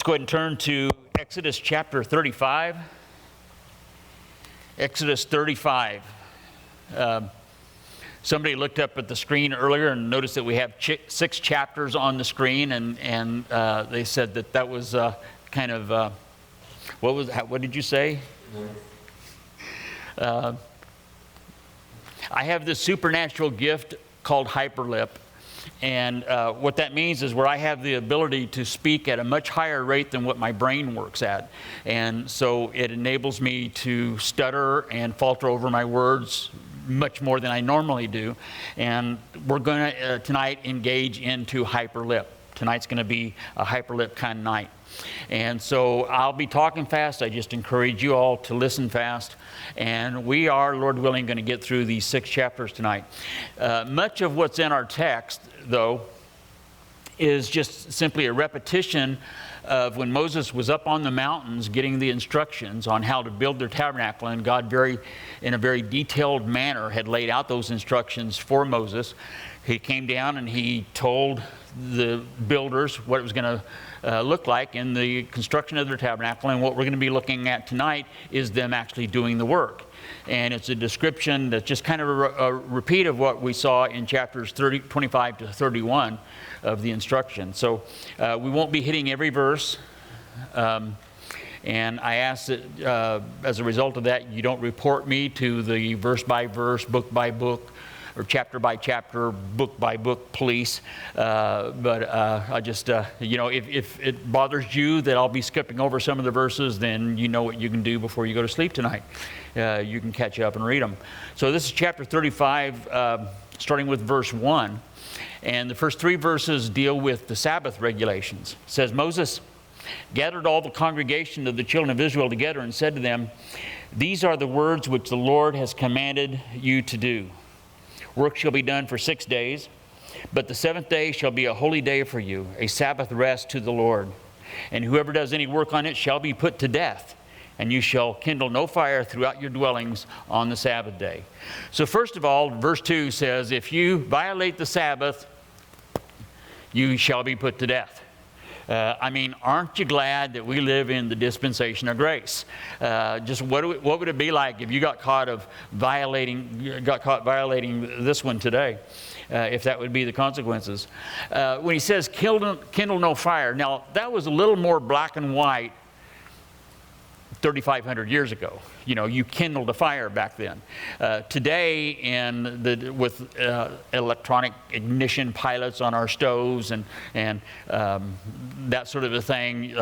Let's go ahead and turn to Exodus chapter 35. Exodus 35. Somebody looked up at the screen earlier and noticed that we have 6 chapters on the screen, and they said that was kind of, what did you say? I have this supernatural gift called hyperlip. And what that means is where I have the ability to speak at a much higher rate than what my brain works at. And so it enables me to stutter and falter over my words much more than I normally do. And we're going to tonight engage into hyperlip. Tonight's going to be a hyperlip kind of night. And so I'll be talking fast. I just encourage you all to listen fast. And we are, Lord willing, going to get through these 6 chapters tonight. Much of what's in our text, though, is just simply a repetition of when Moses was up on the mountains getting the instructions on how to build their tabernacle, and God in a very detailed manner had laid out those instructions for Moses. He came down and he told the builders what it was going to look like in the construction of their tabernacle, and what we're going to be looking at tonight is them actually doing the work. And it's a description that's just kind of a repeat of what we saw in chapters 25 to 31 of the instruction. So we won't be hitting every verse, and I ask that as a result of that, you don't report me to the verse by verse, book by book, or chapter by chapter, book by book police. But I just, if it bothers you that I'll be skipping over some of the verses, then you know what you can do before you go to sleep tonight. You can catch up and read them. So this is chapter 35, starting with verse 1. And the first 3 verses deal with the Sabbath regulations. It says, Moses gathered all the congregation of the children of Israel together and said to them, "These are the words which the Lord has commanded you to do. Work shall be done for 6 days, but the 7th day shall be a holy day for you, a Sabbath rest to the Lord. And whoever does any work on it shall be put to death, and you shall kindle no fire throughout your dwellings on the Sabbath day." So first of all, verse 2 says, if you violate the Sabbath, you shall be put to death. Aren't you glad that we live in the dispensation of grace? Just what would it be like if you got caught violating this one today? If that would be the consequences. When he says kindle no fire, now that was a little more black and white 3,500 years ago. You kindled a fire back then. Today, with electronic ignition pilots on our stoves and that sort of a thing,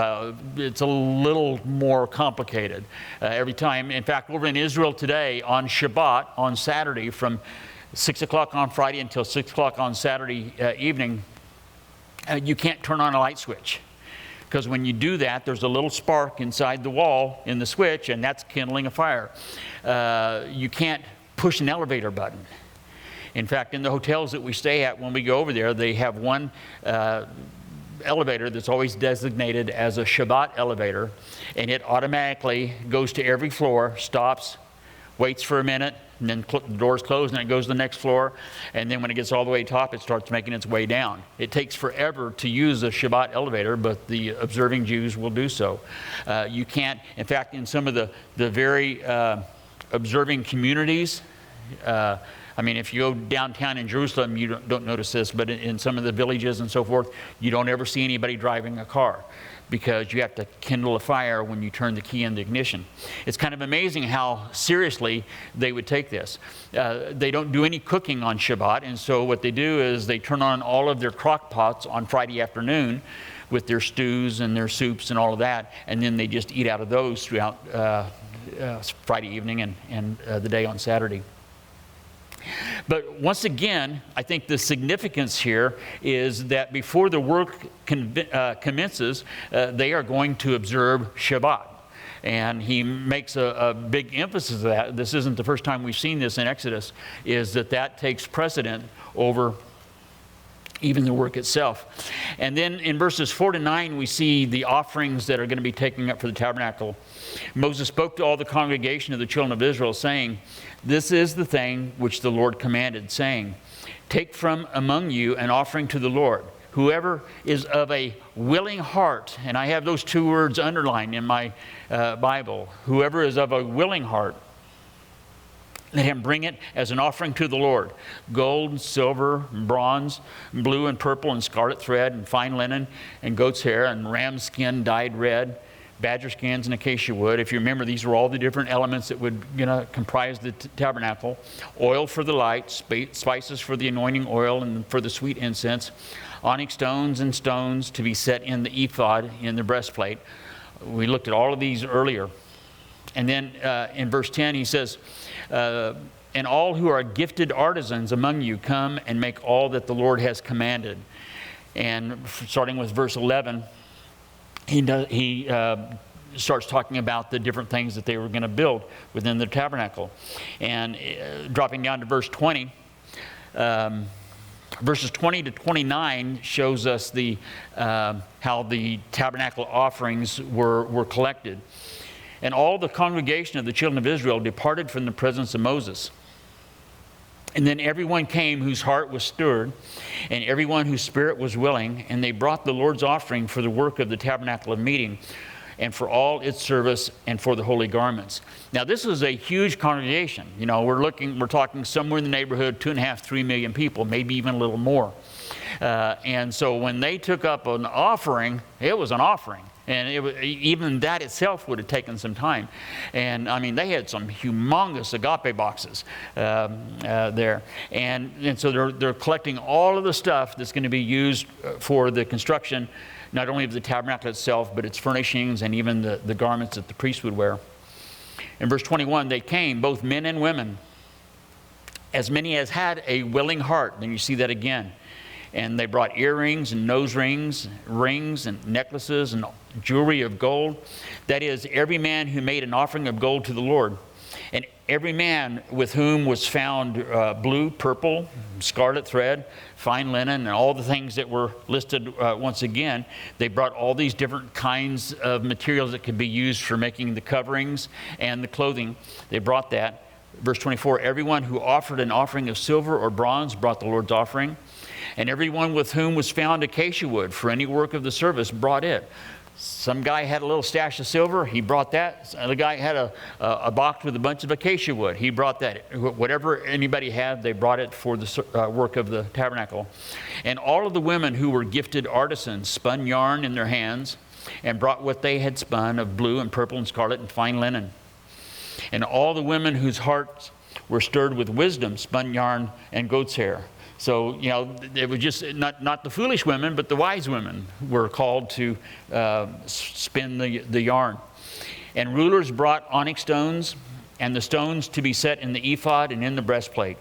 it's a little more complicated every time. In fact, over in Israel today, on Shabbat, on Saturday, from 6 o'clock on Friday until 6 o'clock on Saturday evening, you can't turn on a light switch. Because when you do that, there's a little spark inside the wall in the switch, and that's kindling a fire. You can't push an elevator button. In fact, in the hotels that we stay at when we go over there, they have one elevator that's always designated as a Shabbat elevator, and it automatically goes to every floor, stops, waits for a minute, and then the doors close and it goes to the next floor. And then when it gets all the way to the top, it starts making its way down. It takes forever to use a Shabbat elevator, but the observing Jews will do so. You can't, in fact, in some of the very observing communities, if you go downtown in Jerusalem, you don't notice this, but in some of the villages and so forth, you don't ever see anybody driving a car, because you have to kindle a fire when you turn the key in the ignition. It's kind of amazing how seriously they would take this. They don't do any cooking on Shabbat, and so what they do is they turn on all of their crock pots on Friday afternoon with their stews and their soups and all of that, and then they just eat out of those throughout Friday evening and the day on Saturday. But once again, I think the significance here is that before the work commences, they are going to observe Shabbat. And he makes a big emphasis of that. This isn't the first time we've seen this in Exodus, is that takes precedent over even the work itself. And then in verses 4 to 9, we see the offerings that are going to be taken up for the tabernacle. Moses spoke to all the congregation of the children of Israel, saying, "This is the thing which the Lord commanded, saying, Take from among you an offering to the Lord. whoever is of a willing heart, and I have those two words underlined in my Bible, whoever is of a willing heart, let him bring it as an offering to the Lord. Gold, silver, bronze, blue and purple and scarlet thread and fine linen and goat's hair and ram skin dyed red, badger skins and acacia wood. If you remember, these were all the different elements that would comprise the tabernacle. Oil for the light, spices for the anointing oil and for the sweet incense, onyx stones and stones to be set in the ephod, in the breastplate. We looked at all of these earlier. And then in verse 10 he says, and all who are gifted artisans among you come and make all that the Lord has commanded. And starting with verse 11, he starts talking about the different things that they were going to build within the tabernacle. And dropping down to verse 20, verses 20 to 29 shows us how the tabernacle offerings were collected. And all the congregation of the children of Israel departed from the presence of Moses. And then everyone came whose heart was stirred, and everyone whose spirit was willing, and they brought the Lord's offering for the work of the tabernacle of meeting, and for all its service, and for the holy garments. Now this is a huge congregation. We're talking somewhere in the neighborhood, 2.5, 3 million people, maybe even a little more. And so when they took up an offering, it was an offering. And even that itself would have taken some time. And I mean, they had some humongous agape boxes there. And so they're collecting all of the stuff that's going to be used for the construction, not only of the tabernacle itself, but its furnishings and even the garments that the priest would wear. In verse 21, they came, both men and women, as many as had a willing heart. Then you see that again. And they brought earrings and nose rings, rings and necklaces and jewelry of gold. That is, every man who made an offering of gold to the Lord. And every man with whom was found blue, purple, scarlet thread, fine linen, and all the things that were listed once again. They brought all these different kinds of materials that could be used for making the coverings and the clothing. They brought that. Verse 24, everyone who offered an offering of silver or bronze brought the Lord's offering. And everyone with whom was found acacia wood for any work of the service brought it. Some guy had a little stash of silver, he brought that. Another guy had a box with a bunch of acacia wood, he brought that. Whatever anybody had, they brought it for the work of the tabernacle. And all of the women who were gifted artisans spun yarn in their hands and brought what they had spun of blue and purple and scarlet and fine linen. And all the women whose hearts were stirred with wisdom spun yarn and goat's hair. So, it was just not the foolish women, but the wise women were called to spin the yarn. And rulers brought onyx stones and the stones to be set in the ephod and in the breastplate,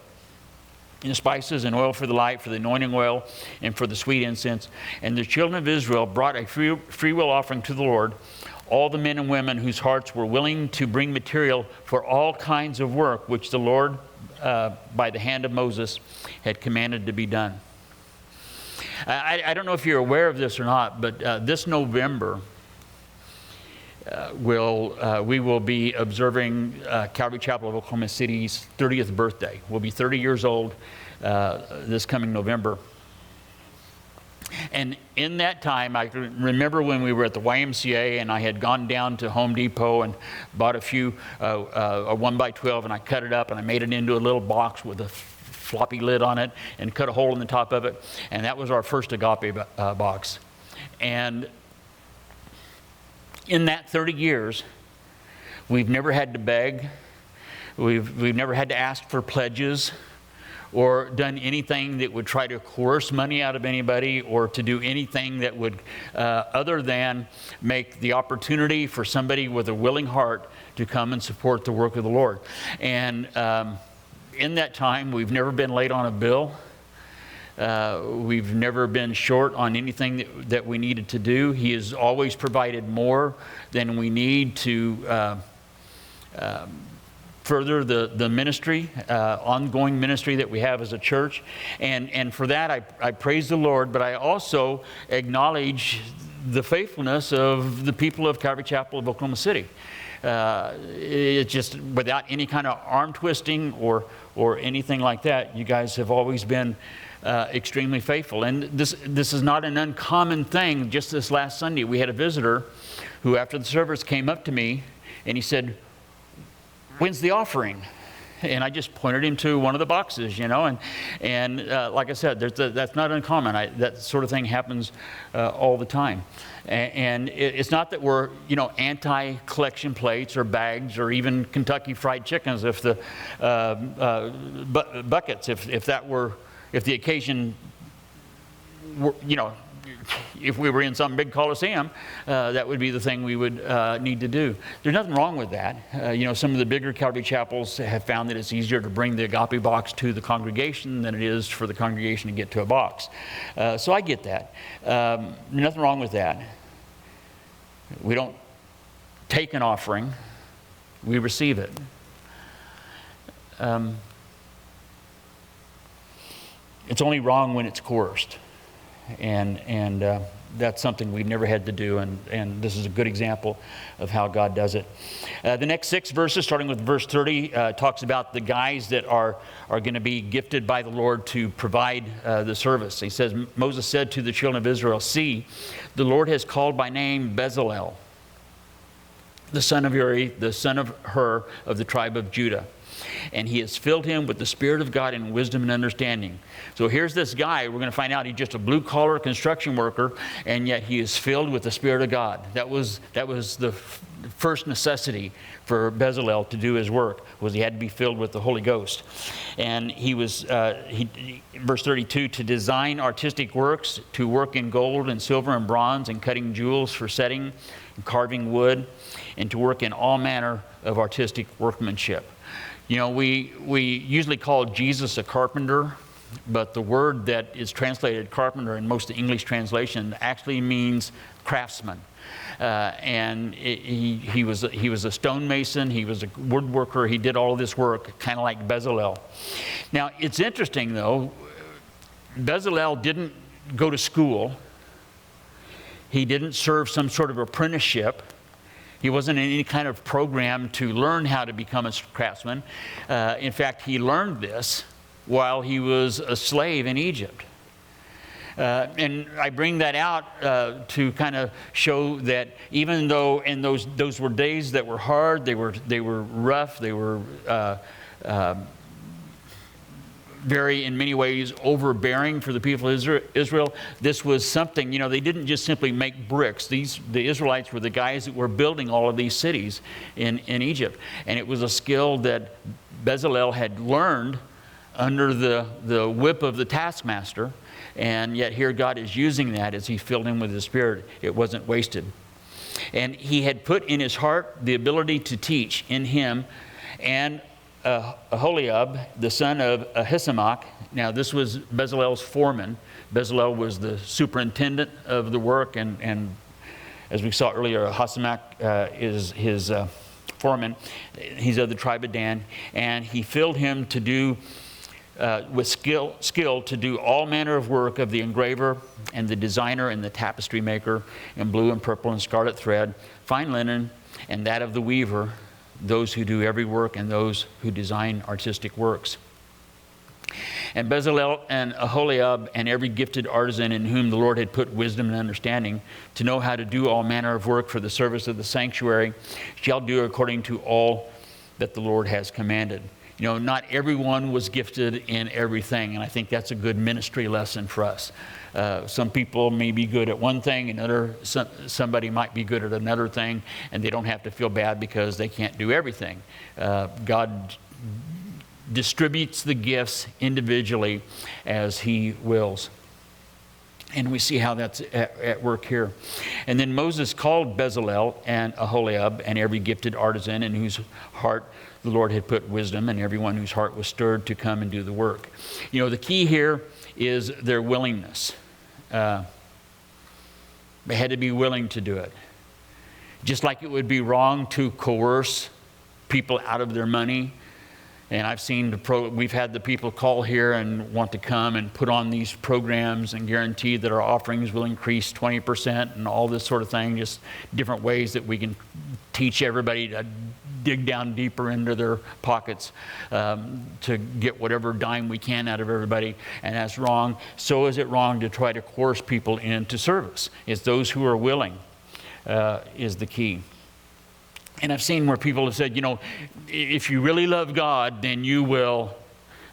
and spices and oil for the light, for the anointing oil, and for the sweet incense. And the children of Israel brought a free will offering to the Lord, all the men and women whose hearts were willing to bring material for all kinds of work, which the Lord, by the hand of Moses, had commanded to be done. I don't know if you're aware of this or not, but this November we will be observing Calvary Chapel of Oklahoma City's 30th birthday. We'll be 30 years old this coming November. And in that time, I remember when we were at the YMCA and I had gone down to Home Depot and bought a 1x12, and I cut it up and I made it into a little box with a floppy lid on it and cut a hole in the top of it. And that was our first agape box. And in that 30 years, we've never had to beg. We've never had to ask for pledges or done anything that would try to coerce money out of anybody, or to do anything that would, other than make the opportunity for somebody with a willing heart to come and support the work of the Lord. And in that time, we've never been late on a bill. We've never been short on anything that we needed to do. He has always provided more than we need to further the ministry, ongoing ministry that we have as a church. And for that, I praise the Lord, but I also acknowledge the faithfulness of the people of Calvary Chapel of Oklahoma City. It's just without any kind of arm twisting or anything like that. You guys have always been extremely faithful. And this is not an uncommon thing. Just this last Sunday, we had a visitor who, after the service, came up to me and he said, "When's the offering?" And I just pointed him to one of the boxes, and like I said, that's not uncommon. That sort of thing happens all the time. And it's not that we're, anti-collection plates or bags or even Kentucky Fried Chickens if the buckets, if the occasion were, if we were in some big coliseum, that would be the thing we would need to do. There's nothing wrong with that. Some of the bigger Calvary chapels have found that it's easier to bring the agape box to the congregation than it is for the congregation to get to a box. So I get that. Nothing wrong with that. We don't take an offering, we receive it. It's only wrong when it's coerced. And that's something we've never had to do, and this is a good example of how God does it. The next 6 verses, starting with verse 30, talks about the guys that are going to be gifted by the Lord to provide the service. He says, Moses said to the children of Israel, "See, the Lord has called by name Bezalel, the son of Uri, the son of Hur, of the tribe of Judah. And he has filled him with the Spirit of God in wisdom and understanding." So here's this guy. We're going to find out he's just a blue-collar construction worker, and yet he is filled with the Spirit of God. That was the first necessity for Bezalel to do his work, was he had to be filled with the Holy Ghost. And he was, verse 32, to design artistic works, to work in gold and silver and bronze, and cutting jewels for setting, and carving wood, and to work in all manner of artistic workmanship. We usually call Jesus a carpenter, but the word that is translated carpenter in most of English translation actually means craftsman. And he was a stonemason, he was a woodworker, he did all of this work, kind of like Bezalel. Now, it's interesting, though, Bezalel didn't go to school. He didn't serve some sort of apprenticeship. He wasn't in any kind of program to learn how to become a craftsman. In fact, he learned this while he was a slave in Egypt. And I bring that out to kind of show that even though in those were days that were hard, they were rough, they were very, in many ways, overbearing for the people of Israel. This was something, they didn't just simply make bricks. The Israelites were the guys that were building all of these cities in Egypt. And it was a skill that Bezalel had learned under the whip of the taskmaster. And yet here God is using that as he filled him with his Spirit. It wasn't wasted. And he had put in his heart the ability to teach in him, and Aholiab, the son of Ahisamach. Now, this was Bezalel's foreman. Bezalel was the superintendent of the work, and as we saw earlier, Ahisamach is his foreman. He's of the tribe of Dan, and he filled him to do, with skill to do all manner of work of the engraver and the designer and the tapestry maker in blue and purple and scarlet thread, fine linen, and that of the weaver, those who do every work and those who design artistic works. And Bezalel and Aholiab and every gifted artisan in whom the Lord had put wisdom and understanding to know how to do all manner of work for the service of the sanctuary shall do according to all that the Lord has commanded. Not everyone was gifted in everything, and I think that's a good ministry lesson for us. Some people may be good at one thing, somebody might be good at another thing, and they don't have to feel bad because they can't do everything. God distributes the gifts individually as he wills. And we see how that's at work here. And then Moses called Bezalel and Aholiab and every gifted artisan in whose heart the Lord had put wisdom, and everyone whose heart was stirred to come and do the work. The key here is their willingness. They had to be willing to do it. Just like it would be wrong to coerce people out of their money. And I've seen we've had the people call here and want to come and put on these programs and guarantee that our offerings will increase 20% and all this sort of thing. Just different ways that we can teach everybody to dig down deeper into their pockets to get whatever dime we can out of everybody, and that's wrong. So is it wrong to try to coerce people into service. It's those who are willing is the key. And I've seen where people have said, you know, if you really love God, then you will.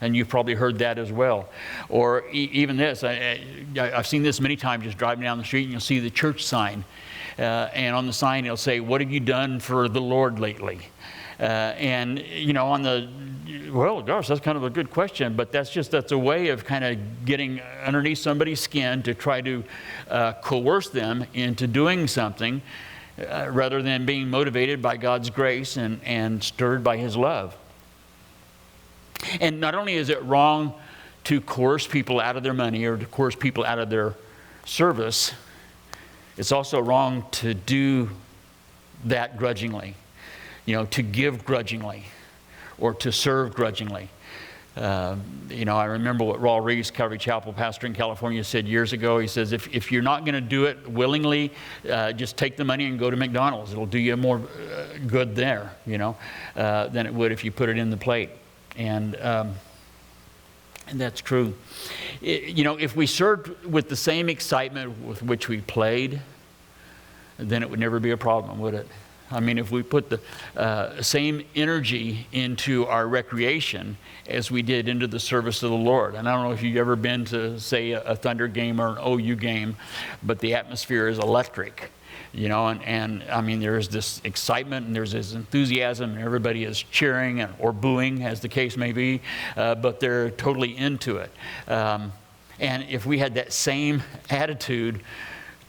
And you've probably heard that as well. Or even this, I've seen this many times just driving down the street, and you'll see the church sign. And on the sign it'll say, what have you done for the Lord lately? And, you know, well, gosh, that's kind of a good question, but that's a way of kind of getting underneath somebody's skin to try to coerce them into doing something rather than being motivated by God's grace and stirred by His love. And not only is it wrong to coerce people out of their money or to coerce people out of their service, it's also wrong to do that grudgingly, you know, to give grudgingly or to serve grudgingly. You know, I remember what Raul Reese, Calvary Chapel pastor in California, said years ago. He says, if you're not going to do it willingly, just take the money and go to McDonald's. It'll do you more good there, you know, than it would if you put it in the plate. And that's true. You know, if we served with the same excitement with which we played, then it would never be a problem, would it? I mean, if we put the same energy into our recreation as we did into the service of the Lord. And I don't know if you've ever been to, say, a Thunder game or an OU game, but the atmosphere is electric. You know, and I mean, there's this excitement and there's this enthusiasm, and everybody is cheering or booing, as the case may be, but they're totally into it. And if we had that same attitude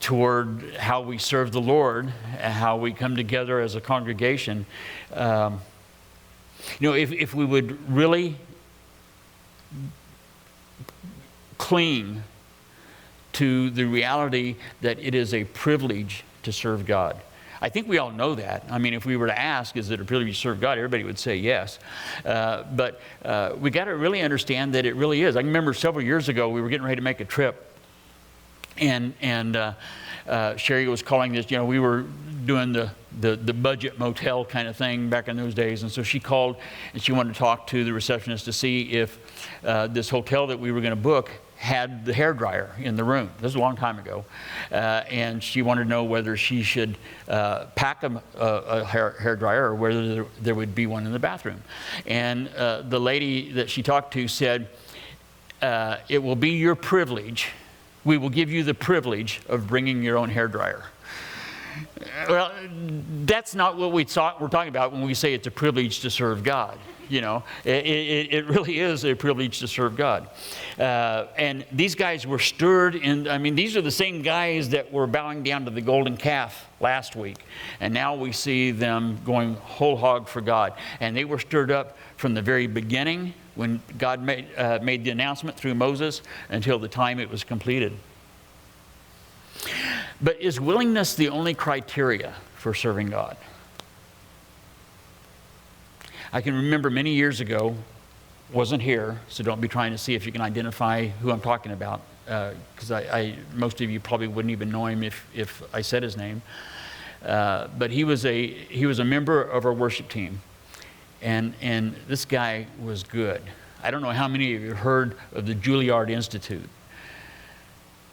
toward how we serve the Lord and how we come together as a congregation, you know, if we would really cling to the reality that it is a privilege to serve God. I think we all know that. I mean, if we were to ask, is it a privilege to serve God? Everybody would say yes. But we got to really understand that it really is. I remember several years ago, we were getting ready to make a trip. And Sherry was calling this, you know, we were doing the budget motel kind of thing back in those days. And so she called and she wanted to talk to the receptionist to see if this hotel that we were going to book had the hairdryer in the room. This was a long time ago. And she wanted to know whether she should pack a hairdryer or whether there would be one in the bathroom. And the lady that she talked to said, it will be your privilege. We will give you the privilege of bringing your own hairdryer. Well, that's not what we're talking about when we say it's a privilege to serve God. You know, it really is a privilege to serve God. And these guys were stirred in, I mean, these are the same guys that were bowing down to the golden calf last week. And now we see them going whole hog for God. And they were stirred up from the very beginning when God made the announcement through Moses until the time it was completed. But is willingness the only criteria for serving God? I can remember many years ago, wasn't here, so don't be trying to see if you can identify who I'm talking about, because most of you probably wouldn't even know him if I said his name. But he was a member of our worship team, and this guy was good. I don't know how many of you heard of the Juilliard Institute.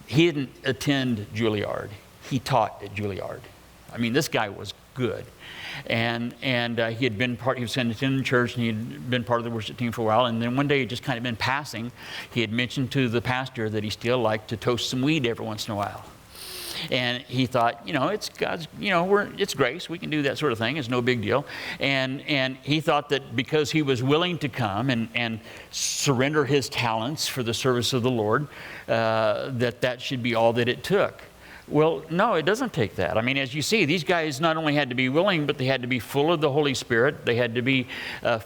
He didn't attend Juilliard. He taught at Juilliard. I mean, this guy was good. And he had been he was attending the church, and he had been part of the worship team for a while. And then one day, just kind of in passing, he had mentioned to the pastor that he still liked to toast some weed every once in a while. And he thought, you know, it's God's, you know, it's grace. We can do that sort of thing. It's no big deal. And he thought that because he was willing to come and surrender his talents for the service of the Lord, that should be all that it took. Well, no, it doesn't take that. I mean, as you see, these guys not only had to be willing, but they had to be full of the Holy Spirit. They had to be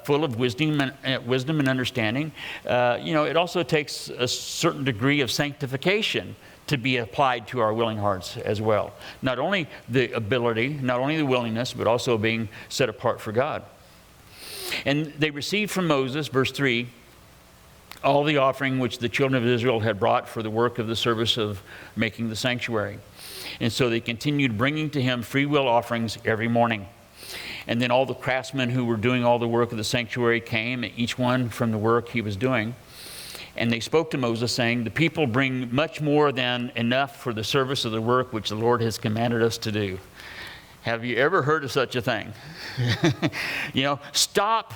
full of wisdom and understanding. You know, it also takes a certain degree of sanctification to be applied to our willing hearts as well. Not only the ability, not only the willingness, but also being set apart for God. And they received from Moses, verse 3, all the offering which the children of Israel had brought for the work of the service of making the sanctuary. And so they continued bringing to him free will offerings every morning. And then all the craftsmen who were doing all the work of the sanctuary came, each one from the work he was doing. And they spoke to Moses, saying, the people bring much more than enough for the service of the work which the Lord has commanded us to do. Have you ever heard of such a thing? Stop.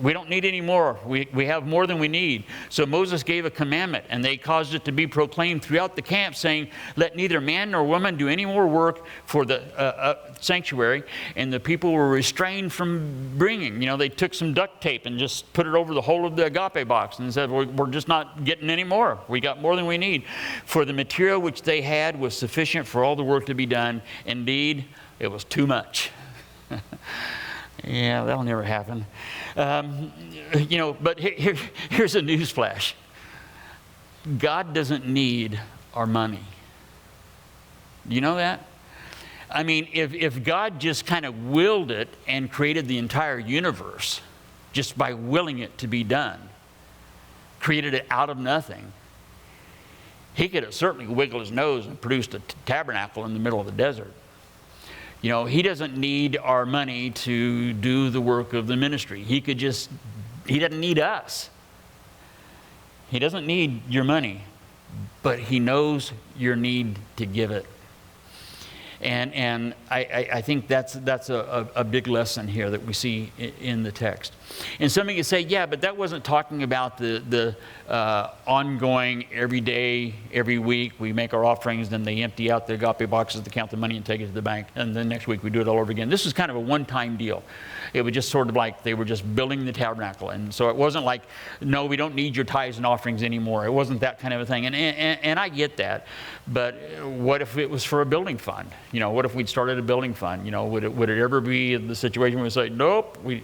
We don't need any more. We have more than we need. So Moses gave a commandment, and they caused it to be proclaimed throughout the camp, saying, let neither man nor woman do any more work for the sanctuary. And the people were restrained from bringing. They took some duct tape and just put it over the whole of the agape box and said, we're just not getting any more. We got more than we need. For the material which they had was sufficient for all the work to be done. Indeed, it was too much. Yeah, that'll never happen. But here's a news flash. God doesn't need our money. Do you know that? I mean, if God just kind of willed it and created the entire universe just by willing it to be done, created it out of nothing, he could have certainly wiggled his nose and produced a tabernacle in the middle of the desert. He doesn't need our money to do the work of the ministry. He doesn't need us. He doesn't need your money, but he knows your need to give it. And I think that's a big lesson here that we see in the text. And some of you say, yeah, but that wasn't talking about the ongoing, every day, every week, we make our offerings, then they empty out the agape boxes to count the money and take it to the bank, and then next week we do it all over again. This is kind of a one-time deal. It was just sort of like they were just building the tabernacle. And so it wasn't like, no, we don't need your tithes and offerings anymore. It wasn't that kind of a thing. And I get that. But what if it was for a building fund? What if we'd started a building fund? Would it ever be the situation where we say, nope, we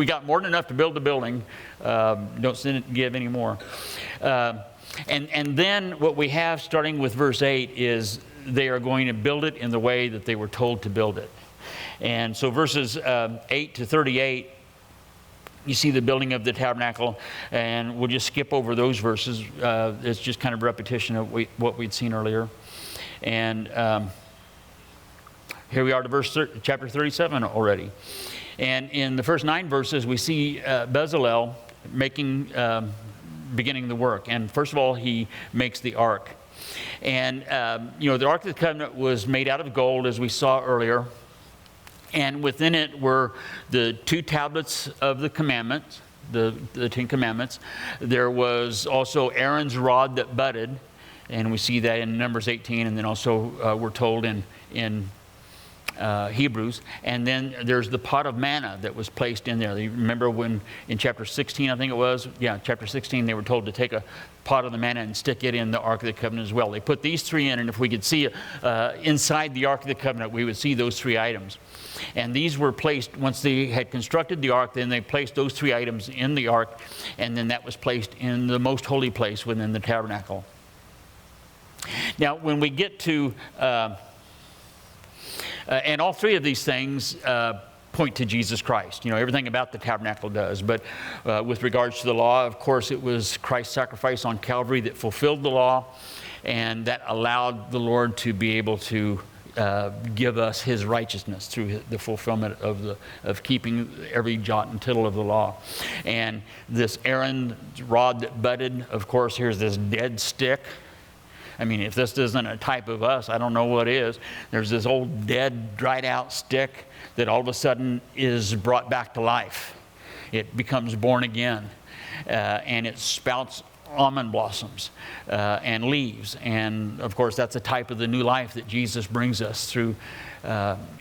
got more than enough to build the building. Don't send it and give any more. And then what we have starting with verse 8 is they are going to build it in the way that they were told to build it. And so verses 8 to 38, you see the building of the tabernacle, and we'll just skip over those verses. It's just kind of repetition of what we'd seen earlier. And here we are to chapter 37 already. And in the first 9 verses, we see Bezalel beginning the work. And first of all, he makes the ark. And, the Ark of the Covenant was made out of gold, as we saw earlier. And within it were the 2 tablets of the commandments, the 10 commandments. There was also Aaron's rod that budded, and we see that in Numbers 18, and then also we're told in Hebrews. And then there's the pot of manna that was placed in there. You remember when in chapter 16, I think it was? Yeah, chapter 16, they were told to take a pot of the manna and stick it in the Ark of the Covenant as well. They put these 3 in, and if we could see inside the Ark of the Covenant, we would see those 3 items. And these were placed, once they had constructed the ark, then they placed those 3 items in the ark, and then that was placed in the most holy place within the tabernacle. Now, when we get to, and all 3 of these things point to Jesus Christ. Everything about the tabernacle does. But with regards to the law, of course, it was Christ's sacrifice on Calvary that fulfilled the law, and that allowed the Lord to be able to give us his righteousness through the fulfillment of keeping every jot and tittle of the law. And this Aaron's rod that budded, of course, here's this dead stick. I mean, if this isn't a type of us, I don't know what is. There's this old dead, dried out stick that all of a sudden is brought back to life. It becomes born again, and it spouts almond blossoms and leaves. And of course, that's a type of the new life that Jesus brings us through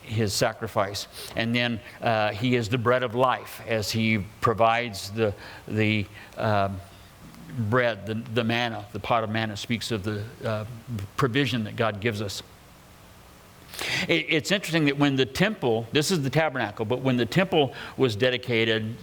his sacrifice. And then he is the bread of life as he provides the bread, the manna. The pot of manna speaks of the provision that God gives us. It's interesting that when the temple, this is the tabernacle, but when the temple was dedicated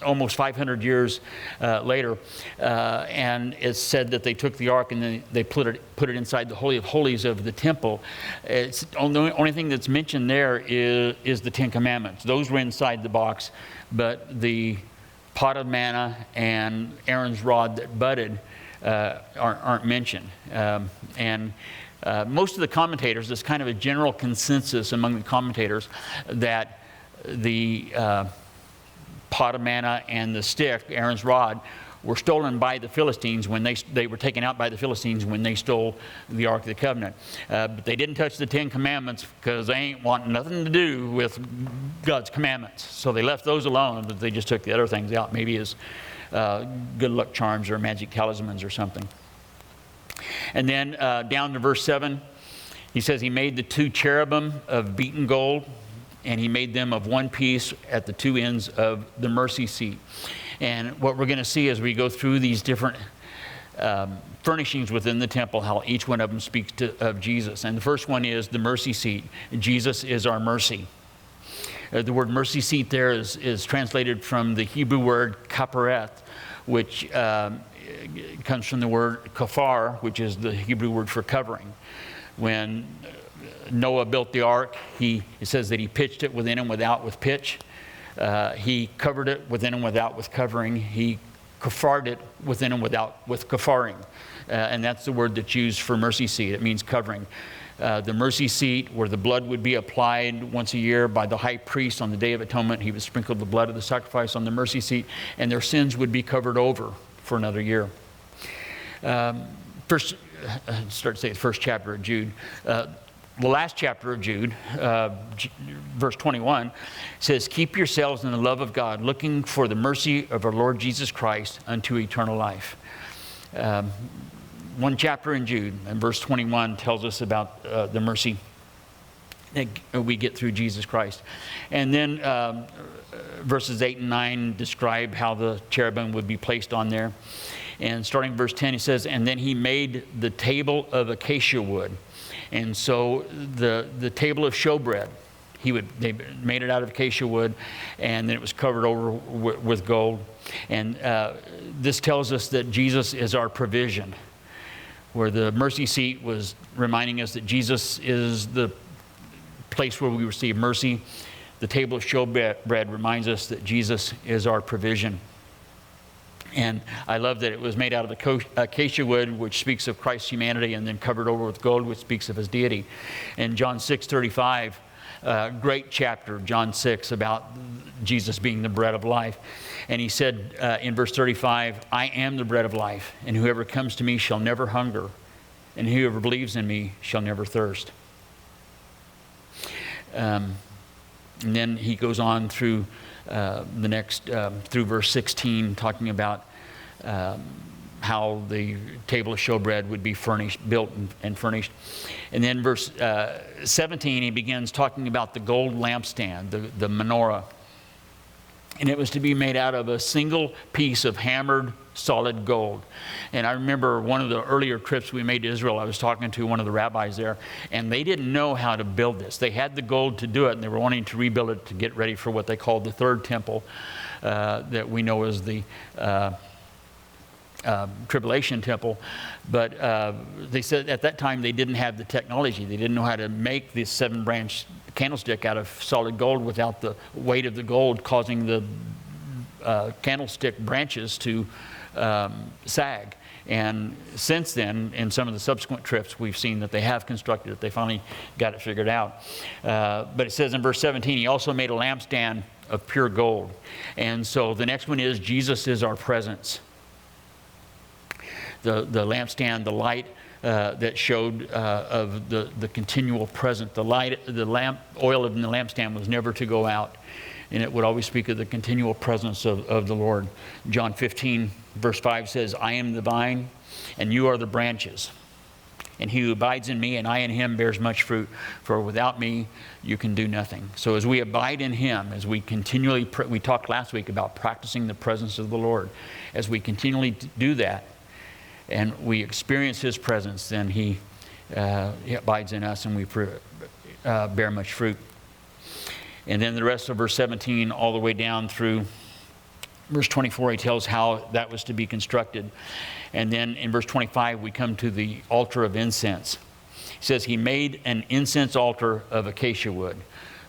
almost 500 years later, and it's said that they took the ark and then they put it inside the Holy of Holies of the temple. It's the only thing that's mentioned there is the 10 Commandments. Those were inside the box, but the pot of manna and Aaron's rod that budded aren't mentioned. And Most of the commentators, there's kind of a general consensus among the commentators that the pot of manna and the stick, Aaron's rod, were stolen by the Philistines when they were taken out by the Philistines when they stole the Ark of the Covenant. But they didn't touch the 10 Commandments because they ain't want nothing to do with God's commandments. So they left those alone, but they just took the other things out, maybe as good luck charms or magic talismans or something. And then down to verse 7, he says he made the 2 cherubim of beaten gold, and he made them of one piece at the 2 ends of the mercy seat. And what we're going to see as we go through these different furnishings within the temple, how each one of them speaks of Jesus. And the first one is the mercy seat. Jesus is our mercy. The word mercy seat there is translated from the Hebrew word kapareth, which comes from the word kafar, which is the Hebrew word for covering. When Noah built the ark, it says that he pitched it within and without with pitch. He covered it within and without with covering. He kafared it within and without with kafaring. And that's the word that's used for mercy seat. It means covering. The mercy seat, where the blood would be applied once a year by the high priest on the Day of Atonement. He would sprinkle the blood of the sacrifice on the mercy seat, and their sins would be covered over for another year. First chapter of Jude. The last chapter of Jude, verse 21, says, "Keep yourselves in the love of God, looking for the mercy of our Lord Jesus Christ unto eternal life." One chapter in Jude, and verse 21 tells us about the mercy that we get through Jesus Christ. And then verses 8 and 9 describe how the cherubim would be placed on there. And starting verse 10, he says, "And then he made the table of acacia wood." And so the table of showbread, they made it out of acacia wood, and then it was covered over with gold. And this tells us that Jesus is our provision, where the mercy seat was reminding us that Jesus is the place where we receive mercy. The table of showbread reminds us that Jesus is our provision. And I love that it was made out of acacia wood, which speaks of Christ's humanity, and then covered over with gold, which speaks of his deity. In John 6:35, great chapter, John 6, about Jesus being the bread of life. And he said in verse 35, "I am the bread of life, and whoever comes to me shall never hunger, and whoever believes in me shall never thirst." And then he goes on through the next, through verse 16, talking about how the table of showbread would be built and furnished. And then verse 17, he begins talking about the gold lampstand, the menorah. And it was to be made out of a single piece of hammered solid gold. And I remember one of the earlier trips we made to Israel, I was talking to one of the rabbis there, and they didn't know how to build this. They had the gold to do it, and they were wanting to rebuild it to get ready for what they called the third temple that we know as the tribulation temple. But they said at that time they didn't have the technology. They didn't know how to make this 7-branch candlestick out of solid gold without the weight of the gold causing the candlestick branches to sag. And since then, in some of the subsequent trips, we've seen that they have constructed it. They finally got it figured out. But it says in verse 17, he also made a lampstand of pure gold. And so the next one is Jesus is our presence. The lampstand, the light that showed of the continual presence. The oil in the lampstand was never to go out, and it would always speak of the continual presence of the Lord. John 15, verse 5 says, "I am the vine, and you are the branches. And he who abides in me, and I in him, bears much fruit. For without me, you can do nothing." So as we abide in him, as we continually, we talked last week about practicing the presence of the Lord. As we continually do that, and we experience his presence, then he abides in us, and we bear much fruit. And then the rest of verse 17 all the way down through verse 24, he tells how that was to be constructed. And then in verse 25, we come to the altar of incense. He says he made an incense altar of acacia wood.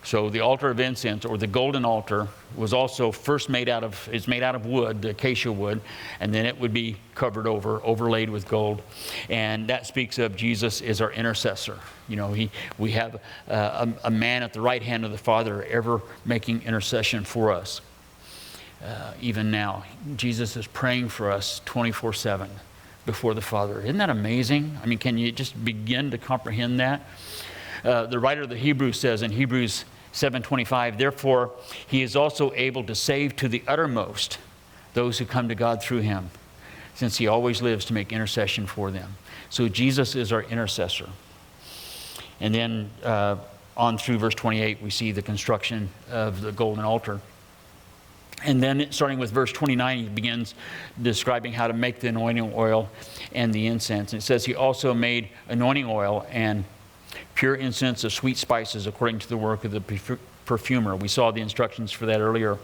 So the altar of incense, or the golden altar, was also first made out of wood, the acacia wood, and then it would be covered overlaid with gold. And that speaks of Jesus as our intercessor. You know, we have a man at the right hand of the Father ever making intercession for us. Even now, Jesus is praying for us 24/7 before the Father. Isn't that amazing? I mean, can you just begin to comprehend that? The writer of the Hebrews says in Hebrews 7:25, therefore, he is also able to save to the uttermost those who come to God through him, since he always lives to make intercession for them. So Jesus is our intercessor. And then on through verse 28, we see the construction of the golden altar. And then starting with verse 29, he begins describing how to make the anointing oil and the incense. And it says he also made anointing oil and pure incense of sweet spices according to the work of the perfumer. We saw the instructions for that earlier.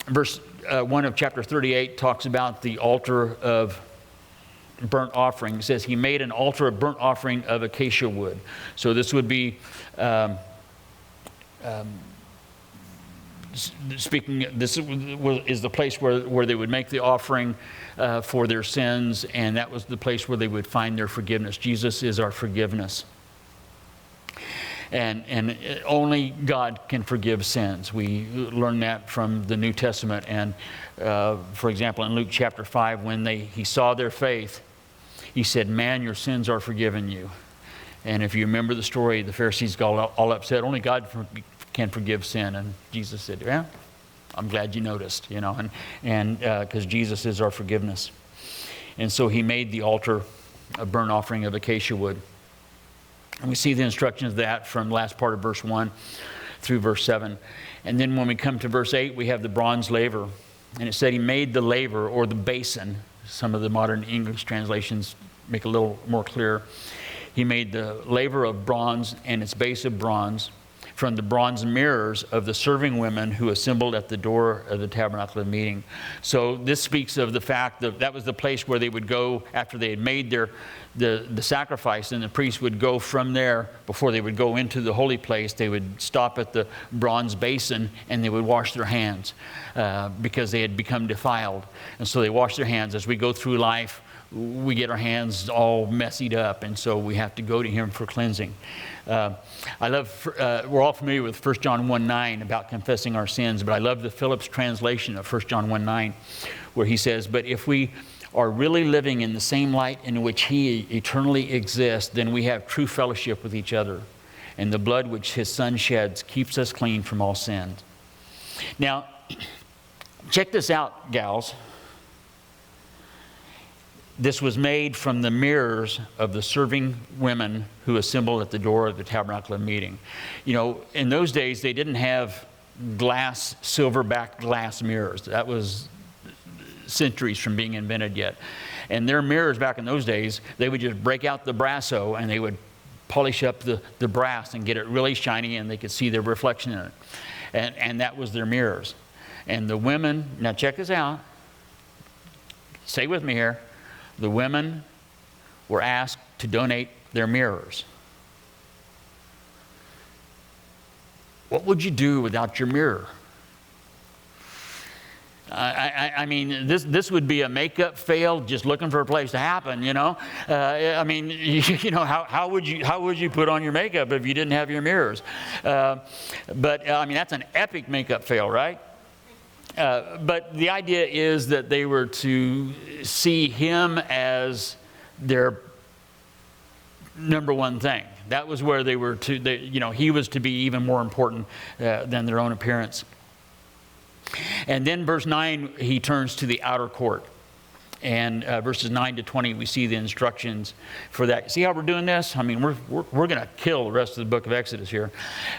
Verse 1 of chapter 38 talks about the altar of burnt offering. It says he made an altar of burnt offering of acacia wood. So this would be speaking, this is the place where they would make the offering for their sins, and that was the place where they would find their forgiveness. Jesus is our forgiveness. And only God can forgive sins. We learn that from the New Testament. And for example, in Luke chapter 5, when he saw their faith, he said, man, your sins are forgiven you. And if you remember the story, the Pharisees got all upset. Only God can forgive sin. And Jesus said, yeah, I'm glad you noticed, you know, and because Jesus is our forgiveness. And so he made the altar a burnt offering of acacia wood. And we see the instructions of that from the last part of verse 1 through verse 7. And then when we come to verse 8, we have the bronze laver. And it said he made the laver, or the basin. Some of the modern English translations make it a little more clear. He made the laver of bronze and its base of bronze from the bronze mirrors of the serving women who assembled at the door of the tabernacle of meeting. So this speaks of the fact that that was the place where they would go after they had made the sacrifice, and the priest would go from there. Before they would go into the holy place, they would stop at the bronze basin and they would wash their hands because they had become defiled. And so they wash their hands. As we go through life, we get our hands all messied up, and so we have to go to him for cleansing. We're all familiar with 1 John 1:9 about confessing our sins, but I love the Phillips translation of 1 John 1:9, where he says, but if we are really living in the same light in which he eternally exists, then we have true fellowship with each other, and the blood which his son sheds keeps us clean from all sin. Now, check this out, gals. This was made from the mirrors of the serving women who assembled at the door of the tabernacle of meeting. You know, in those days, they didn't have silver-backed glass mirrors. That was centuries from being invented yet. And their mirrors back in those days, they would just break out the brasso and they would polish up the brass and get it really shiny, and they could see their reflection in it. And that was their mirrors. And the women, now check this out. Stay with me here. The women were asked to donate their mirrors. What would you do without your mirror? I mean, this would be a makeup fail just looking for a place to happen, you know. I mean, you know, how would you put on your makeup if you didn't have your mirrors? But I mean, that's an epic makeup fail, right? But the idea is that they were to see him as their number one thing. That was where they were he was to be even more important than their own appearance. And then verse 9, he turns to the outer court. And verses 9 to 20, we see the instructions for that. See how we're doing this? I mean, we're going to kill the rest of the book of Exodus here.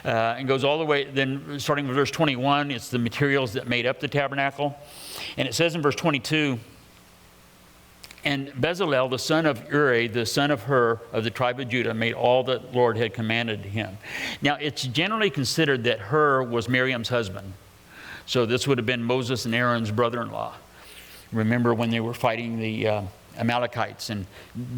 And goes all the way, then starting with verse 21, it's the materials that made up the tabernacle. And it says in verse 22, and Bezalel, the son of Uri, the son of Hur, of the tribe of Judah, made all that the Lord had commanded him. Now, it's generally considered that Hur was Miriam's husband. So this would have been Moses and Aaron's brother-in-law. Remember when they were fighting the Amalekites, and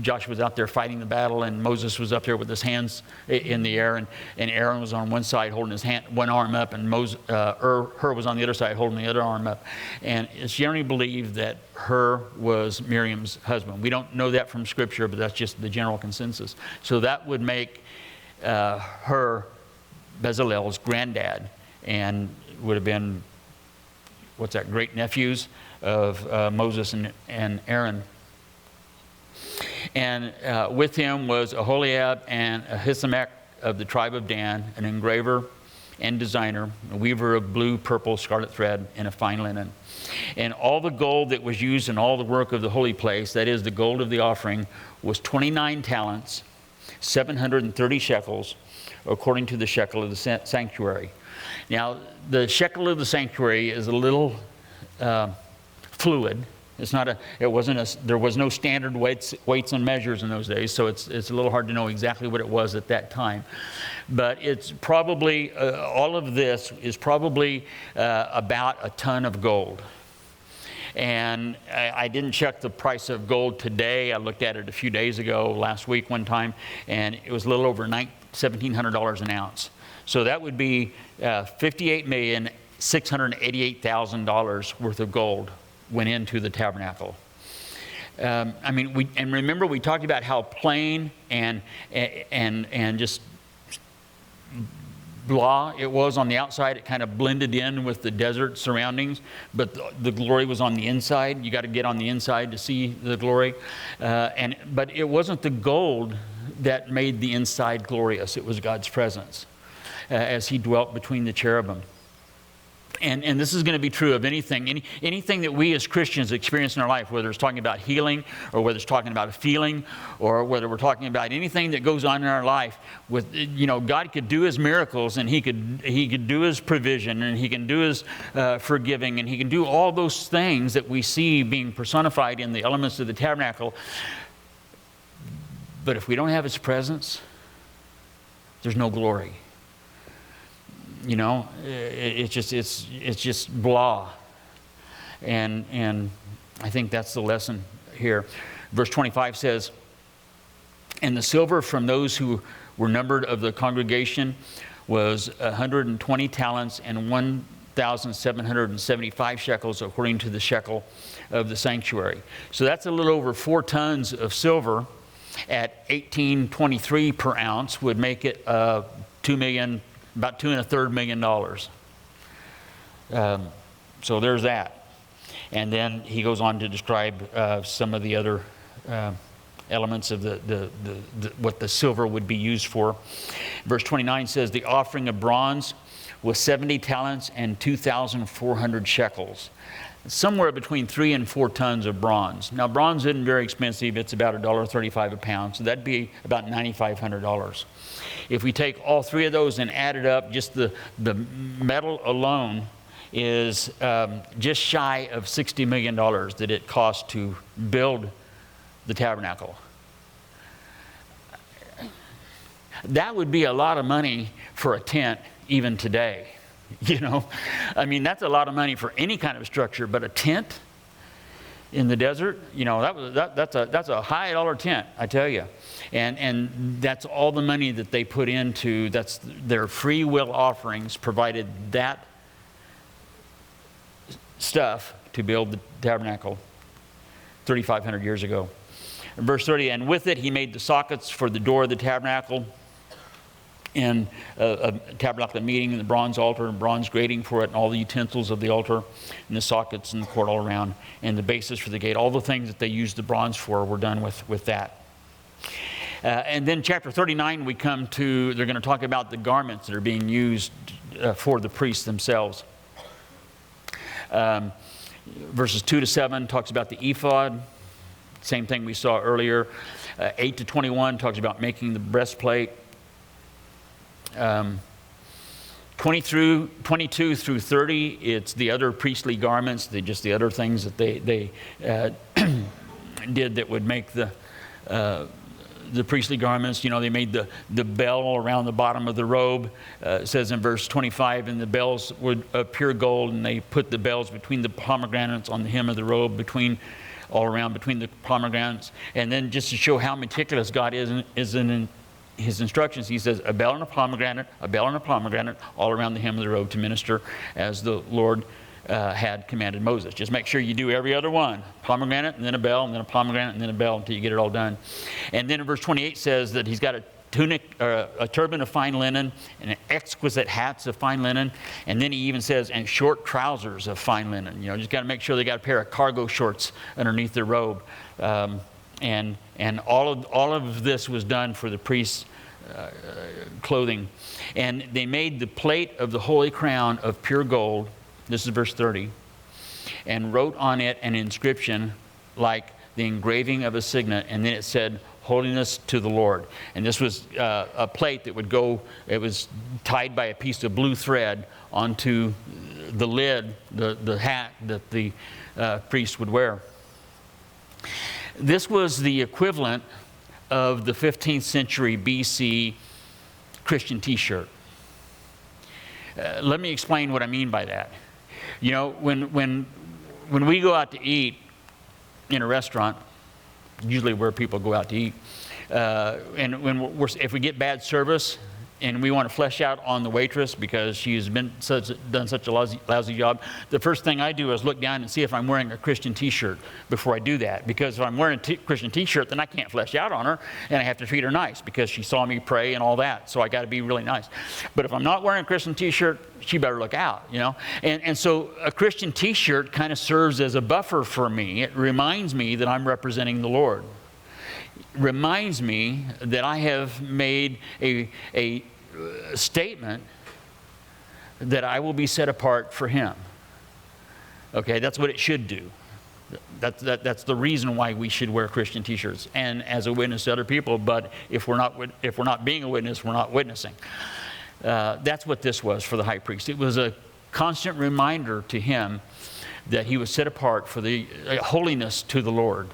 Joshua was out there fighting the battle, and Moses was up there with his hands in the air, and Aaron was on one side holding his hand, one arm up, and Hur was on the other side holding the other arm up. And it's generally believed that Hur was Miriam's husband. We don't know that from Scripture, but that's just the general consensus. So that would make Hur Bezalel's granddad, and would have been, great nephews of Moses and Aaron. And with him was Aholiab and Ahisamach of the tribe of Dan, an engraver and designer, a weaver of blue, purple, scarlet thread, and a fine linen. And all the gold that was used in all the work of the holy place, that is, the gold of the offering, was 29 talents, 730 shekels, according to the shekel of the sanctuary. Now, the shekel of the sanctuary is a little fluid. It's not there was no standard weights and measures in those days, so it's a little hard to know exactly what it was at that time. But it's probably, all of this is probably about a ton of gold. And I didn't check the price of gold today. I looked at it a few days ago, last week one time, and it was a little over $1,700 an ounce. So that would be $58,688,000 worth of gold went into the tabernacle. And remember we talked about how plain and just blah it was on the outside. It kind of blended in with the desert surroundings, but the glory was on the inside. You got to get on the inside to see the glory. But it wasn't the gold that made the inside glorious. It was God's presence as He dwelt between the cherubim. And this is going to be true of anything that we as Christians experience in our life, whether it's talking about healing or whether it's talking about a feeling or whether we're talking about anything that goes on in our life. God could do His miracles, and He could do His provision, and He can do His forgiving, and He can do all those things that we see being personified in the elements of the tabernacle. But if we don't have His presence, there's no glory. It's just blah. And I think that's the lesson here. Verse 25 says, "And the silver from those who were numbered of the congregation was 120 talents and 1,775 shekels, according to the shekel of the sanctuary." So that's a little over 4 tons of silver at $18.23 per ounce would make it about $2.25 million. So there's that. And then he goes on to describe some of the other elements of what the silver would be used for. Verse 29 says, "The offering of bronze was 70 talents and 2,400 shekels." Somewhere between 3 and 4 tons of bronze. Now, bronze isn't very expensive. It's about $1.35 a pound, so that'd be about $9,500. If we take all 3 of those and add it up, just the metal alone is just shy of $60 million that it cost to build the tabernacle. That would be a lot of money for a tent even today. That's a lot of money for any kind of structure, but a tent in the desert, that's a high dollar tent, I tell you. And that's all the money that they put into, that's their free will offerings provided that stuff to build the tabernacle 3,500 years ago. In verse 30, "And with it he made the sockets for the door of the tabernacle, and a tabernacle meeting, and the bronze altar and bronze grating for it, and all the utensils of the altar, and the sockets and the court all around, and the bases for the gate." All the things that they used the bronze for were done with that. And then chapter 39, we come to, they're going to talk about the garments that are being used for the priests themselves. Verses 2 to 7 talks about the ephod, same thing we saw earlier. 8 to 21 talks about making the breastplate. 22 through 30, it's the other priestly garments, the other things that they did that would make the priestly garments. They made the bell around the bottom of the robe. It says in verse 25, "And the bells were of pure gold, and they put the bells between the pomegranates on the hem of the robe, between all around between the pomegranates. And then just to show how meticulous God is in his instructions, he says, a bell and a pomegranate, all around the hem of the robe to minister as the Lord had commanded Moses. Just make sure you do every other one. Pomegranate, and then a bell, and then a pomegranate, and then a bell until you get it all done. And then in verse 28 says that he's got a tunic, a turban of fine linen, and exquisite hats of fine linen. And then he even says, and short trousers of fine linen. You know, just got to make sure they got a pair of cargo shorts underneath their robe. And all of this was done for the priest's clothing. And they made the plate of the holy crown of pure gold. This is verse 30. And wrote on it an inscription like the engraving of a signet. And then it said, holiness to the Lord. And this was a plate that would go, it was tied by a piece of blue thread onto the lid, the hat that the priest would wear. This was the equivalent of the 15th century BC Christian t-shirt. Let me explain what I mean by that. You know, when we go out to eat in a restaurant, usually where people go out to eat, and if we get bad service and we want to flesh out on the waitress because she's done such a lousy job, the first thing I do is look down and see if I'm wearing a Christian t-shirt before I do that. Because if I'm wearing a Christian t-shirt, then I can't flesh out on her, and I have to treat her nice because she saw me pray and all that. So I got to be really nice. But if I'm not wearing a Christian t-shirt, she better look out, you know. And so a Christian t-shirt kind of serves as a buffer for me. It reminds me that I'm representing the Lord. Reminds me that I have made a statement that I will be set apart for Him. Okay, that's what it should do. That's the reason why we should wear Christian t-shirts, and as a witness to other people. But if we're not being a witness, we're not witnessing. That's what this was for the high priest. It was a constant reminder to him that he was set apart for the holiness to the Lord.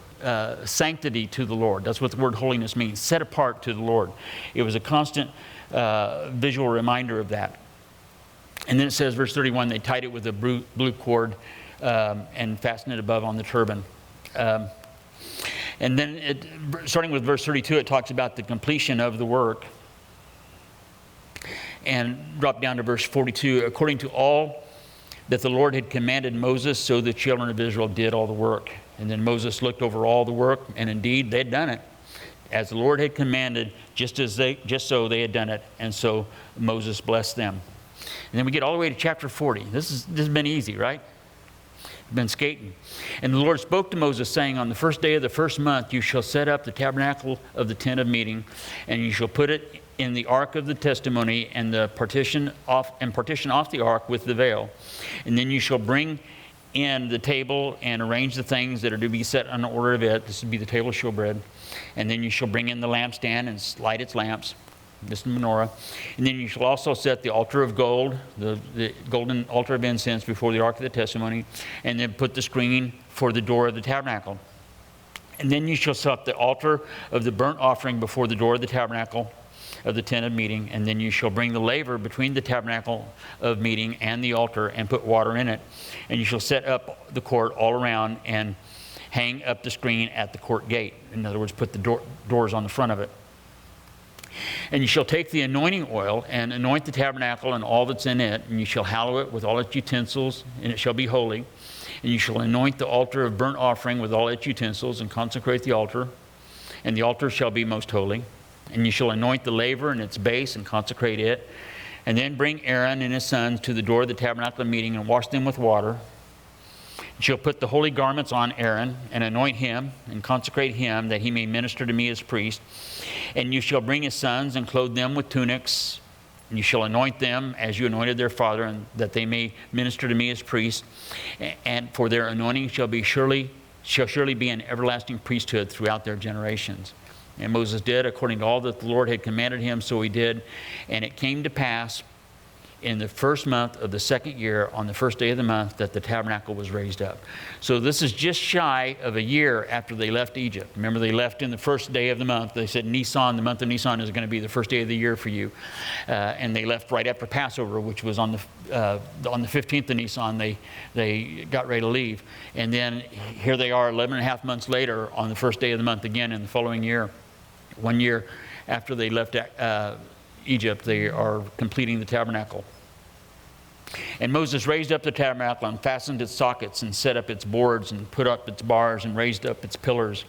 Sanctity to the Lord. That's what the word holiness means. Set apart to the Lord. It was a constant visual reminder of that. And then it says, verse 31, they tied it with a blue cord and fastened it above on the turban. And then starting with verse 32, it talks about the completion of the work. And drop down to verse 42, according to all that the Lord had commanded Moses, so the children of Israel did all the work. And then Moses looked over all the work, and indeed they'd done it as the Lord had commanded, just so they had done it. And so Moses blessed them. And then we get all the way to chapter 40. This has been easy, right? Been skating. And the Lord spoke to Moses, saying, on the first day of the first month you shall set up the tabernacle of the tent of meeting, and you shall put it in the ark of the testimony, and partition off the ark with the veil. And then you shall bring in the table and arrange the things that are to be set on the order of it. This would be the table of showbread. And then you shall bring in the lampstand and light its lamps. This is the menorah. And then you shall also set the altar of gold, the golden altar of incense before the ark of the testimony, and then put the screen for the door of the tabernacle. And then you shall set up the altar of the burnt offering before the door of the tabernacle of the tent of meeting. And then you shall bring the laver between the tabernacle of meeting and the altar and put water in it. And you shall set up the court all around and hang up the screen at the court gate. In other words, put the doors on the front of it. And you shall take the anointing oil and anoint the tabernacle and all that's in it, and you shall hallow it with all its utensils, and it shall be holy. And you shall anoint the altar of burnt offering with all its utensils, and consecrate the altar, and the altar shall be most holy. And you shall anoint the laver and its base, and consecrate it. And then bring Aaron and his sons to the door of the tabernacle of meeting, and wash them with water. You shall put the holy garments on Aaron, and anoint him, and consecrate him, that he may minister to me as priest. And you shall bring his sons, and clothe them with tunics. And you shall anoint them as you anointed their father, and that they may minister to me as priests. And for their anointing shall surely be an everlasting priesthood throughout their generations. And Moses did according to all that the Lord had commanded him, so he did. And it came to pass in the first month of the second year, on the first day of the month, that the tabernacle was raised up. So this is just shy of a year after they left Egypt. Remember, they left in the first day of the month. They said Nisan, the month of Nisan, is going to be the first day of the year for you. And they left right after Passover, which was on the 15th of Nisan. They got ready to leave. And then here they are 11 and a half months later on the first day of the month again in the following year. 1 year after they left Egypt, they are completing the tabernacle. And Moses raised up the tabernacle and fastened its sockets and set up its boards and put up its bars and raised up its pillars.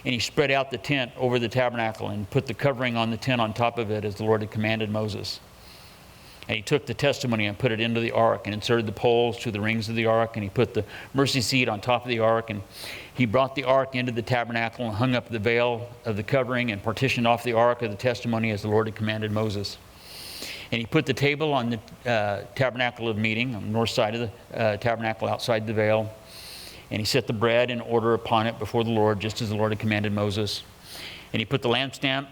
And he spread out the tent over the tabernacle and put the covering on the tent on top of it, as the Lord had commanded Moses. And he took the testimony and put it into the ark and inserted the poles to the rings of the ark, and he put the mercy seat on top of the ark, and he brought the ark into the tabernacle and hung up the veil of the covering and partitioned off the ark of the testimony as the Lord had commanded Moses. And he put the table on the tabernacle of meeting, on the north side of the tabernacle outside the veil. And he set the bread in order upon it before the Lord, just as the Lord had commanded Moses. And he put the lampstand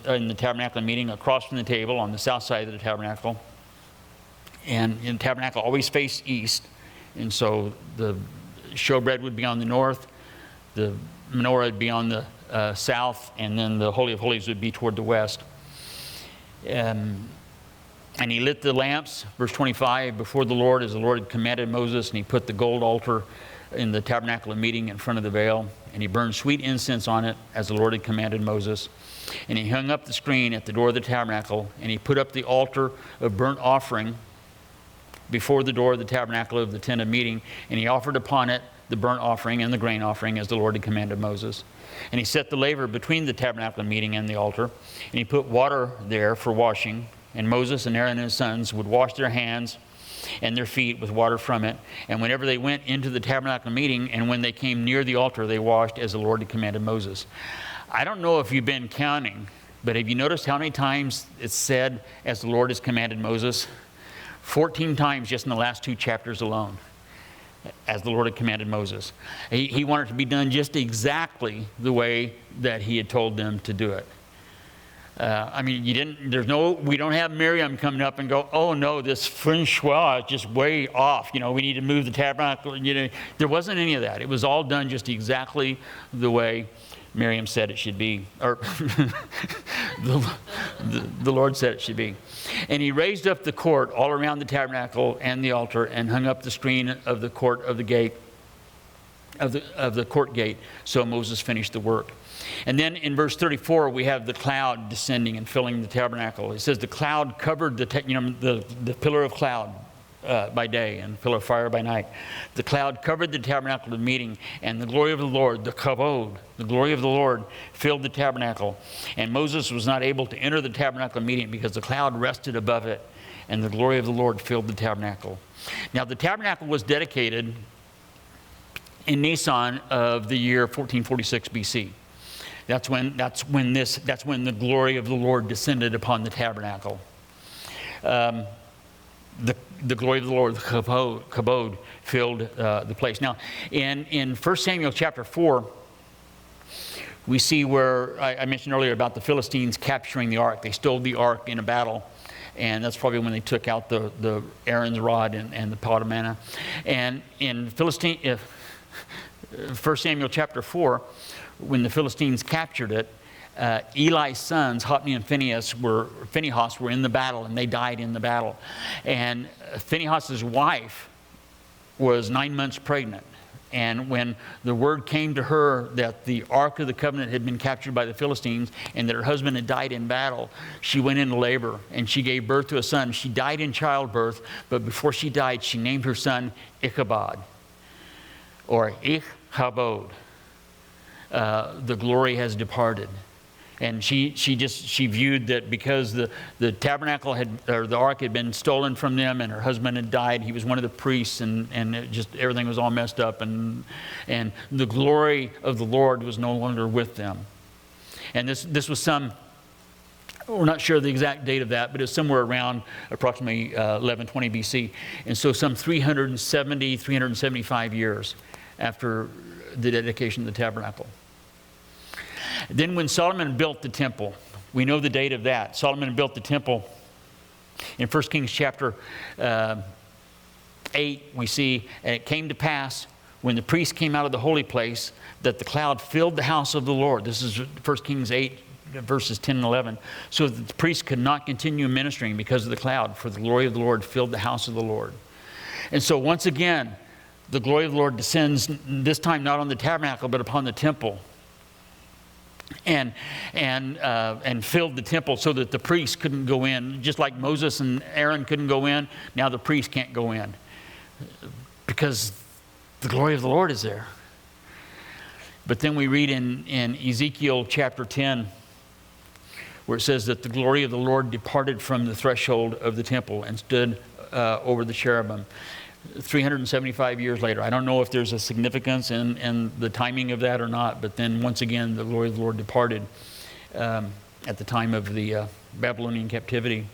in the tabernacle of meeting across from the table on the south side of the tabernacle. And the tabernacle always faced east. And so the showbread would be on the north, the menorah would be on the south, and then the Holy of Holies would be toward the west. And he lit the lamps, verse 25, before the Lord as the Lord had commanded Moses, and he put the gold altar in the tabernacle of meeting in front of the veil, and he burned sweet incense on it as the Lord had commanded Moses. And he hung up the screen at the door of the tabernacle, and he put up the altar of burnt offering before the door of the tabernacle of the tent of meeting, and he offered upon it the burnt offering and the grain offering as the Lord had commanded Moses. And he set the laver between the tabernacle of meeting and the altar, and he put water there for washing, and Moses and Aaron and his sons would wash their hands and their feet with water from it. And whenever they went into the tabernacle meeting and when they came near the altar, they washed as the Lord had commanded Moses. I don't know if you've been counting, but have you noticed how many times it's said, as the Lord has commanded Moses? 14 times just in the last 2 chapters alone, as the Lord had commanded Moses. He wanted it to be done just exactly the way that he had told them to do it. I mean, we don't have Miriam coming up and go, oh no, this feng shui is just way off. You know, we need to move the tabernacle. You know, there wasn't any of that. It was all done just exactly the way Miriam said it should be, or the Lord said it should be. And he raised up the court all around the tabernacle and the altar, and hung up the screen of the court of the gate, of the court gate. So Moses finished the work. And then in verse 34, we have the cloud descending and filling the tabernacle. It says the cloud covered the pillar of cloud by day and pillar of fire by night. The cloud covered the tabernacle of meeting, and the glory of the Lord, the kavod, the glory of the Lord, filled the tabernacle. And Moses was not able to enter the tabernacle of meeting because the cloud rested above it, and the glory of the Lord filled the tabernacle. Now the tabernacle was dedicated in Nisan of the year 1446 BC. That's when the glory of the Lord descended upon the tabernacle. The glory of the Lord, the kabod, filled the place. Now, in 1 Samuel chapter 4, we see where I mentioned earlier about the Philistines capturing the ark. They stole the ark in a battle, and that's probably when they took out the Aaron's rod and the pot of manna. And in 1 Samuel chapter 4, when the Philistines captured it, Eli's sons, Hophni and Phinehas were in the battle, and they died in the battle. And Phinehas' wife was 9 months pregnant. And when the word came to her that the Ark of the Covenant had been captured by the Philistines and that her husband had died in battle, she went into labor and she gave birth to a son. She died in childbirth, but before she died, she named her son Ichabod, or Ichabod. The glory has departed. And she viewed that because the tabernacle the ark had been stolen from them, and her husband had died. He was one of the priests, and everything was all messed up, and the glory of the Lord was no longer with them. And this was we're not sure the exact date of that, but it's somewhere around approximately 1120 BC. And so some 375 years after the dedication of the tabernacle. Then when Solomon built the temple, we know the date of that. Solomon built the temple In 1 Kings chapter 8, we see, and it came to pass when the priest came out of the holy place that the cloud filled the house of the Lord. This is 1 Kings 8, verses 10 and 11. So that the priest could not continue ministering because of the cloud, for the glory of the Lord filled the house of the Lord. And so once again, the glory of the Lord descends, this time not on the tabernacle, but upon the temple. And filled the temple so that the priest couldn't go in. Just like Moses and Aaron couldn't go in, now the priest can't go in. Because the glory of the Lord is there. But then we read in Ezekiel chapter 10, where it says that the glory of the Lord departed from the threshold of the temple and stood over the cherubim. 375 years later. I don't know if there's a significance in the timing of that or not, but then once again, the glory of the Lord departed at the time of the Babylonian captivity.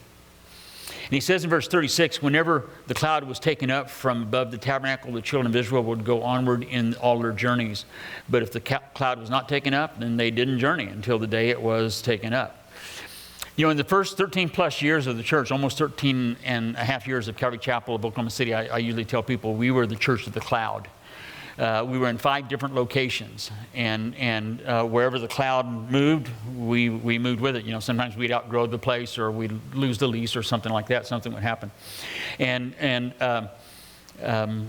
And he says in verse 36, whenever the cloud was taken up from above the tabernacle, the children of Israel would go onward in all their journeys. But if the cloud was not taken up, then they didn't journey until the day it was taken up. You know, in the first 13 plus years of the church, almost 13 and a half years of Calvary Chapel of Oklahoma City, I usually tell people we were the church of the cloud. We were in 5 different locations, and wherever the cloud moved, we moved with it. You know, sometimes we'd outgrow the place, or we'd lose the lease, or something like that. Something would happen, and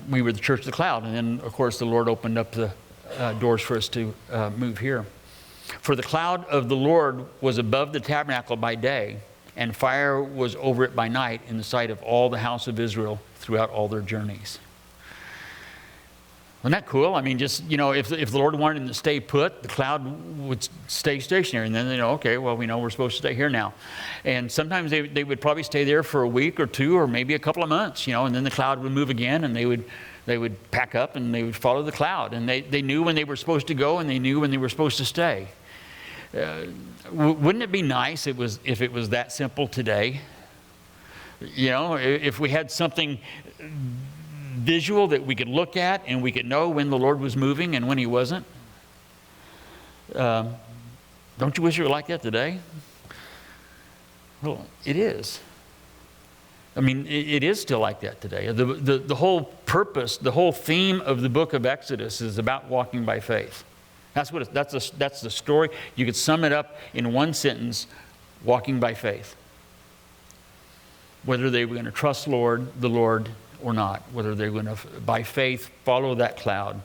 we were the church of the cloud. And then, of course, the Lord opened up the doors for us to move here. For the cloud of the Lord was above the tabernacle by day, and fire was over it by night in the sight of all the house of Israel throughout all their journeys. Wasn't that cool? I mean, just, you know, if the Lord wanted them to stay put, the cloud would stay stationary. And then they know, okay, well, we know we're supposed to stay here now. And sometimes they would probably stay there for a week or 2 or maybe a couple of months, you know, and then the cloud would move again, and they would pack up and they would follow the cloud. And they knew when they were supposed to go, and they knew when they were supposed to stay. Wouldn't it be nice if it was that simple today? You know, if we had something visual that we could look at and we could know when the Lord was moving and when He wasn't. Don't you wish it were like that today? Well, it is. I mean, it is still like that today. The whole purpose, the whole theme of the book of Exodus is about walking by faith. That's the story. You could sum it up in one sentence: walking by faith. Whether they were going to trust the Lord or not, whether they were going to, by faith, follow that cloud,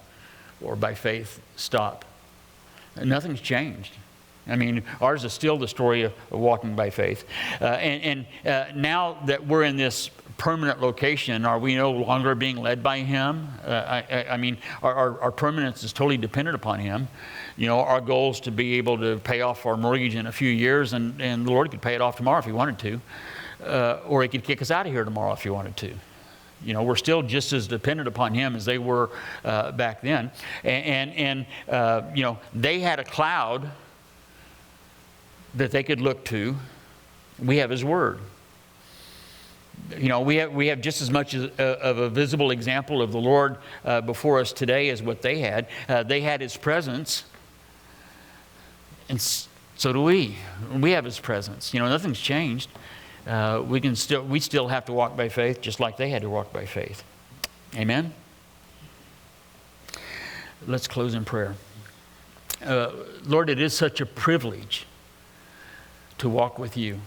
or by faith, stop. And nothing's changed. I mean, ours is still the story of walking by faith. Now that we're in this permanent location, are we no longer being led by Him? I mean, our permanence is totally dependent upon Him. You know, our goal is to be able to pay off our mortgage in a few years, and the Lord could pay it off tomorrow if He wanted to. Or He could kick us out of here tomorrow if He wanted to. You know, we're still just as dependent upon Him as they were back then. And you know, they had a cloud that they could look to. We have His Word. You know, we have just as much of a visible example of the Lord before us today as what they had. They had His presence, and so do we. We have His presence. You know, nothing's changed. We still have to walk by faith, just like they had to walk by faith. Amen. Let's close in prayer. Lord, it is such a privilege to walk with You.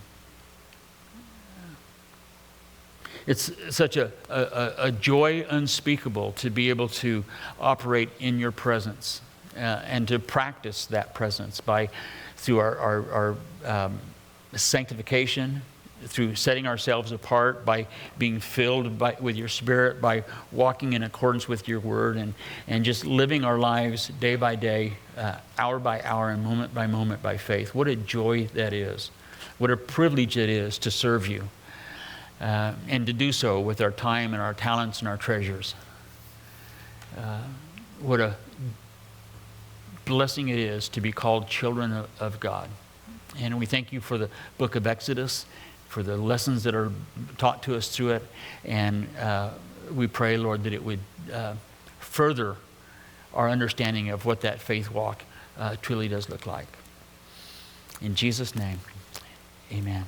It's such a joy unspeakable to be able to operate in Your presence and to practice that presence through our sanctification, through setting ourselves apart, by being filled with Your Spirit, by walking in accordance with Your Word, and just living our lives day by day, hour by hour, and moment by moment by faith. What a joy that is. What a privilege it is to serve You, and to do so with our time and our talents and our treasures. What a blessing it is to be called children of God. And we thank You for the book of Exodus, for the lessons that are taught to us through it. And we pray, Lord, that it would further our understanding of what that faith walk truly does look like. In Jesus' name, amen.